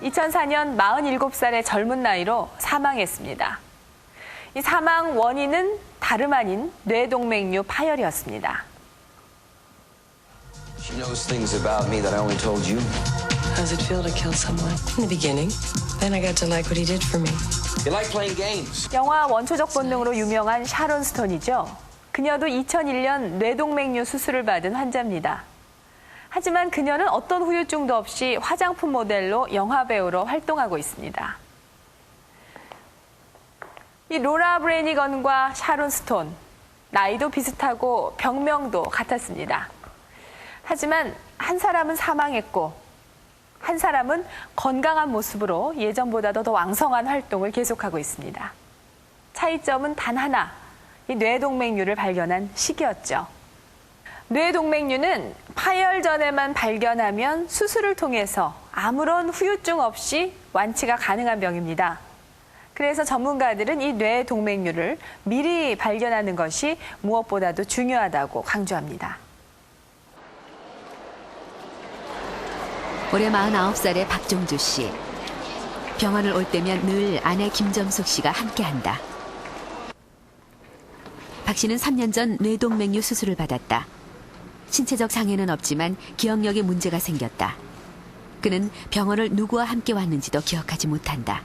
2004년 47살의 젊은 나이로 사망했습니다. 이 사망 원인은 다름 아닌 뇌동맥류 파열이었습니다. She knows things about me that I only told you. How does it feel to kill someone? In the beginning. Then I got to like what he did for me. You like playing games. 영화 원초적 본능으로 유명한 샤론 스톤이죠. 그녀도 2001년 뇌동맥류 수술을 받은 환자입니다. 하지만 그녀는 어떤 후유증도 없이 화장품 모델로 영화배우로 활동하고 있습니다. 이 로라 브래니건과 샤론 스톤, 나이도 비슷하고 병명도 같았습니다. 하지만 한 사람은 사망했고 한 사람은 건강한 모습으로 예전보다도 더 왕성한 활동을 계속하고 있습니다. 차이점은 단 하나, 이 뇌동맥류를 발견한 시기였죠. 뇌동맥류는 파열 전에만 발견하면 수술을 통해서 아무런 후유증 없이 완치가 가능한 병입니다. 그래서 전문가들은 이 뇌동맥류를 미리 발견하는 것이 무엇보다도 중요하다고 강조합니다. 올해 49살의 박종주 씨. 병원을 올 때면 늘 아내 김점숙 씨가 함께한다. 박 씨는 3년 전 뇌동맥류 수술을 받았다. 신체적 장애는 없지만 기억력에 문제가 생겼다. 그는 병원을 누구와 함께 왔는지도 기억하지 못한다.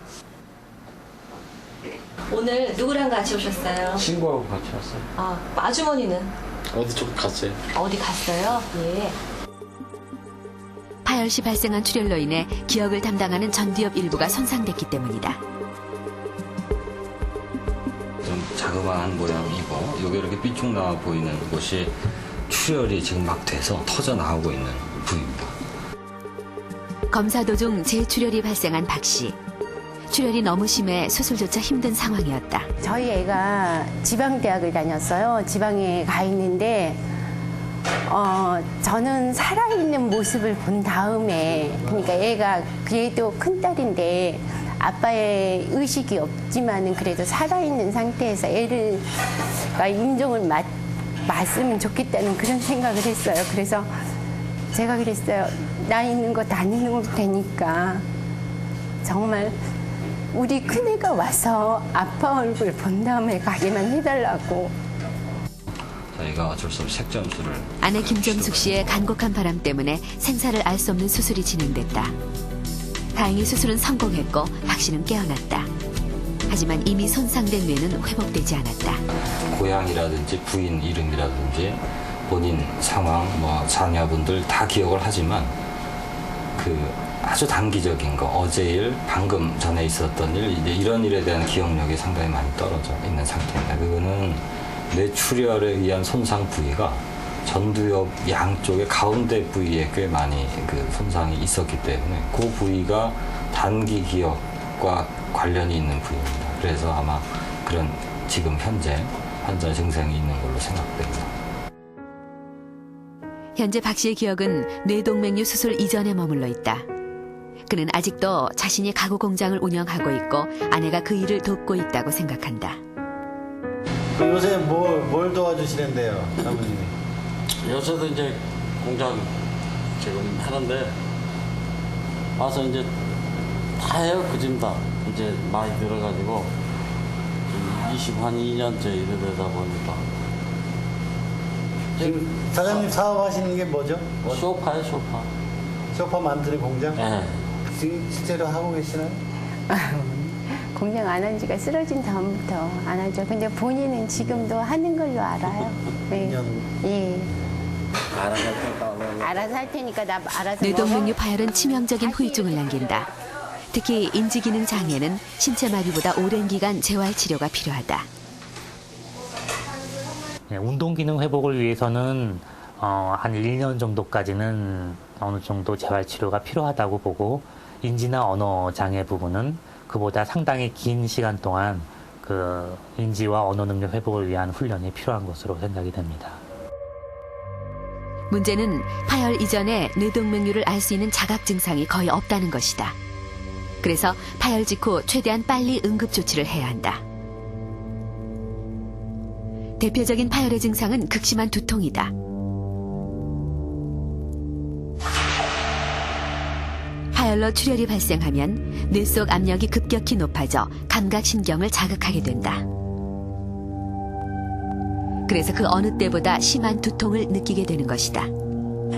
오늘 누구랑 같이 오셨어요? 친구하고 같이 왔어요. 아, 아주머니는? 어디 쪽 갔어요? 어디 갔어요? 예. 파열 시 발생한 출혈로 인해 기억을 담당하는 전두엽 일부가 손상됐기 때문이다. 좀 자그마한 모양이고 여기 이렇게 삐쭉 나와 보이는 곳이 출혈이 지금 막 돼서 터져 나오고 있는 부위입니다. 검사 도중 재출혈이 발생한 박 씨. 출혈이 너무 심해 수술조차 힘든 상황이었다. 저희 애가 지방대학을 다녔어요. 지방에 가 있는데 저는 살아있는 모습을 본 다음에, 그러니까 애가 그래도 큰딸인데 아빠의 의식이 없지만은 그래도 살아있는 상태에서 애를 임종을 맞으면 좋겠다는 그런 생각을 했어요. 그래서 제가 그랬어요. 나 있는 거 다 있는 거 되니까 정말 우리 큰애가 와서 아빠 얼굴 본 다음에 가게만 해달라고. 저희가 어쩔 수 없이 색점수를. 아내 김점숙 씨의 간곡한 바람 때문에 생사를 알 수 없는 수술이 진행됐다. 다행히 수술은 성공했고 박 씨는 깨어났다. 하지만 이미 손상된 뇌는 회복되지 않았다. 고향이라든지 부인 이름이라든지 본인 상황, 자녀분들 다 기억을 하지만 그 아주 단기적인 거, 어제 일, 방금 전에 있었던 일, 이제 이런 일에 대한 기억력이 상당히 많이 떨어져 있는 상태입니다. 그거는 뇌출혈에 의한 손상 부위가 전두엽 양쪽의 가운데 부위에 꽤 많이 그 손상이 있었기 때문에 그 부위가 단기 기억과 관련이 있는 부위입니다. 그래서 아마 그런 지금 현재 환자 증상이 있는 걸로 생각됩니다. 현재 박 씨의 기억은 뇌동맥류 수술 이전에 머물러 있다. 그는 아직도 자신이 가구 공장을 운영하고 있고 아내가 그 일을 돕고 있다고 생각한다. 요새 뭘 도와주시는데요, 사모님이? 요새도 이제 공장 지금 하는데 와서 이제 다 해요, 그 짐 다. 이제 많이 들어가지고 한 2년째 일을 되다 보니까. 지금 사장님 사업하시는 게 뭐죠? 소파요, 소파. 소파 만드는 공장? 네. 지금 실제로 하고 계시나요? 공장 안 한 지가 쓰러진 다음부터 안 하죠. 근데 본인은 지금도 하는 걸로 알아요. 네. 예. 알아서 할 테니까 나 알아서 뇌동맥류 파열은 치명적인 후유증을 남긴다. 특히 인지기능 장애는 신체 마비보다 오랜 기간 재활 치료가 필요하다. 운동 기능 회복을 위해서는 한 1년 정도까지는 어느 정도 재활 치료가 필요하다고 보고 인지나 언어 장애 부분은 그보다 상당히 긴 시간 동안 그 인지와 언어 능력 회복을 위한 훈련이 필요한 것으로 생각이 됩니다. 문제는 파열 이전에 뇌동맥류를 알 수 있는 자각 증상이 거의 없다는 것이다. 그래서 파열 직후 최대한 빨리 응급 조치를 해야 한다. 대표적인 파열의 증상은 극심한 두통이다. 파열로 출혈이 발생하면 뇌 속 압력이 급격히 높아져 감각신경을 자극하게 된다. 그래서 그 어느 때보다 심한 두통을 느끼게 되는 것이다.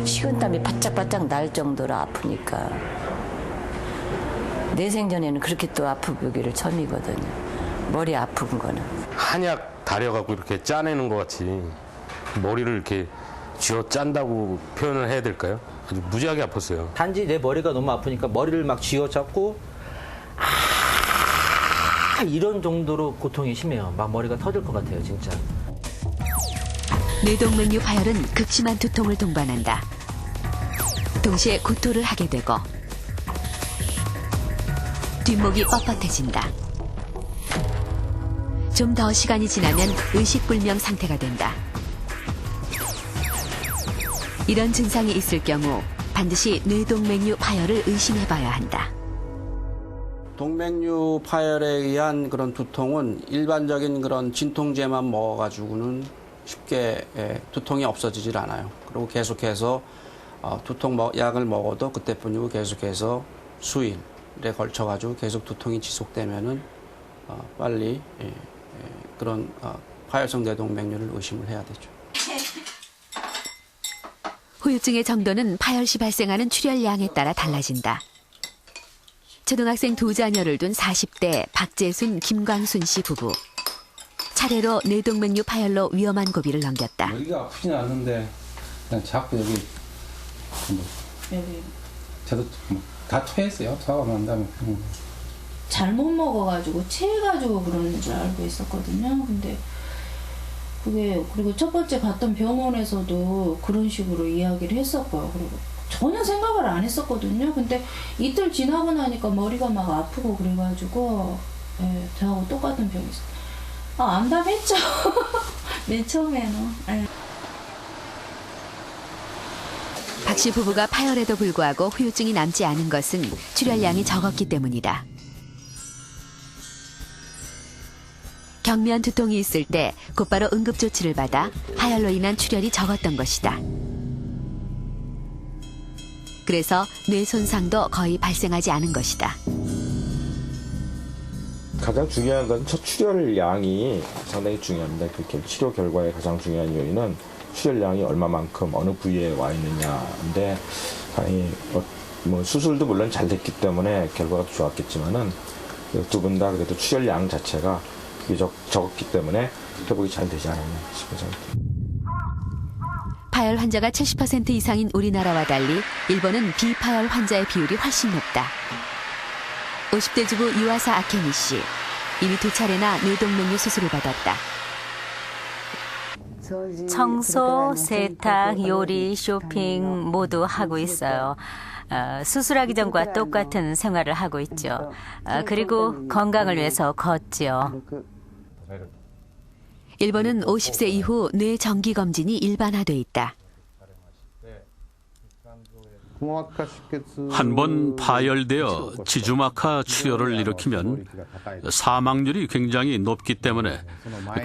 식은땀이 바짝바짝 날 정도로 아프니까 내 생전에는 그렇게 또 아프기를 처음이거든요. 머리 아픈 거는. 한약 다려갖고 이렇게 짜내는 것 같이 머리를 이렇게 쥐어 짠다고 표현을 해야 될까요? 아주 무지하게 아팠어요. 단지 내 머리가 너무 아프니까 머리를 막 쥐어잡고 이런 정도로 고통이 심해요. 막 머리가 터질 것 같아요, 진짜. 뇌동맥류 파열은 극심한 두통을 동반한다. 동시에 구토를 하게 되고 뒷목이 뻣뻣해진다. 좀 더 시간이 지나면 의식불명 상태가 된다. 이런 증상이 있을 경우 반드시 뇌동맥류 파열을 의심해봐야 한다. 동맥류 파열에 의한 그런 두통은 일반적인 그런 진통제만 먹어가지고는 쉽게 두통이 없어지질 않아요. 그리고 계속해서 두통 약을 먹어도 그때뿐이고 계속해서 수일에 걸쳐가지고 계속 두통이 지속되면은 빨리 그런 파열성 뇌동맥류를 의심을 해야 되죠. 후유증의 정도는 파열 시 발생하는 출혈량에 따라 달라진다. 초등학생 두 자녀를 둔 40대 박재순, 김광순 씨 부부. 차례로 뇌동맥류 파열로 위험한 고비를 넘겼다. 여기가 아프진 않는데 그냥 자꾸 여기 저도 다 토했어요. 토하고 난 다음에 잘못 먹어가지고 체해가지고 그러는 줄 알고 있었거든요. 근데 그게 그리고 첫 번째 갔던 병원에서도 그런 식으로 이야기를 했었고요. 그리고 전혀 생각을 안 했었거든요. 근데 이틀 지나고 나니까 머리가 막 아프고 그래가지고 저하고 똑같은 병이 있어요. 안담했죠. 맨 처음에는. 박 씨 부부가 파열에도 불구하고 후유증이 남지 않은 것은 출혈량이 적었기 때문이다. 경미한 두통이 있을 때 곧바로 응급조치를 받아 파열로 인한 출혈이 적었던 것이다. 그래서 뇌 손상도 거의 발생하지 않은 것이다. 가장 중요한 건 첫 출혈량이 상당히 중요합니다. 그 치료 결과의 가장 중요한 요인은 출혈량이 얼마만큼 어느 부위에 와 있느냐인데 다행히 뭐 수술도 물론 잘 됐기 때문에 결과가 좋았겠지만은 두 분 다 그래도 출혈량 자체가 비교적 적었기 때문에 회복이 잘 되지 않았나 싶어서. 파열 환자가 70% 이상인 우리나라와 달리 일본은 비파열 환자의 비율이 훨씬 높다. 50대 주부 유아사 아케미 씨. 이미 2차례나 뇌동맥류 수술을 받았다. 청소, 세탁, 요리, 쇼핑 모두 하고 있어요. 수술하기 전과 똑같은 생활을 하고 있죠. 그리고 건강을 위해서 걷지요. 일본은 50세 이후 뇌 정기 검진이 일반화돼 있다. 한번 파열되어 지주막하 출혈을 일으키면 사망률이 굉장히 높기 때문에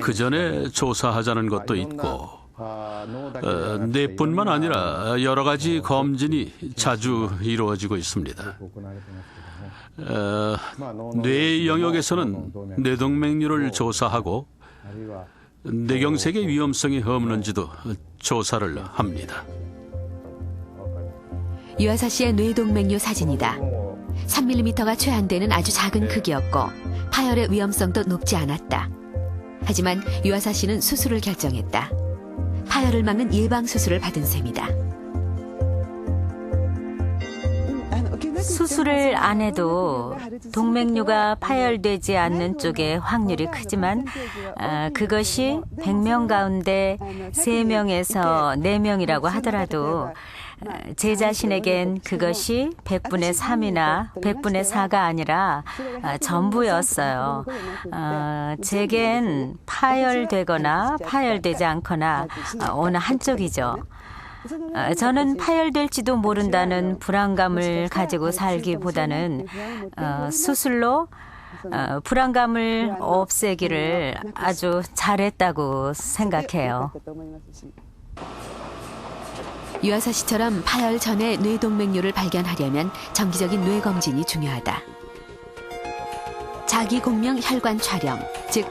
그 전에 조사하자는 것도 있고 뇌뿐만 아니라 여러 가지 검진이 자주 이루어지고 있습니다. 뇌 영역에서는 뇌동맥류를 조사하고 뇌경색의 위험성이 없는지도 조사를 합니다. 유아사 씨의 뇌동맥류 사진이다. 3mm가 채 안 되는 아주 작은 크기였고 파열의 위험성도 높지 않았다. 하지만 유아사 씨는 수술을 결정했다. 파열을 막는 예방수술을 받은 셈이다. 수술을 안 해도 동맥류가 파열되지 않는 쪽의 확률이 크지만 그것이 100명 가운데 3명에서 4명이라고 하더라도 제 자신에겐 그것이 100분의 3이나 100분의 4가 아니라 전부였어요. 제겐 파열되거나 파열되지 않거나 어느 한쪽이죠. 저는 파열될지도 모른다는 불안감을 가지고 살기보다는 수술로 불안감을 없애기를 아주 잘했다고 생각해요. 유아사 씨처럼 파열 전에 뇌동맥류를 발견하려면 정기적인 뇌검진이 중요하다. 자기공명 혈관 촬영, 즉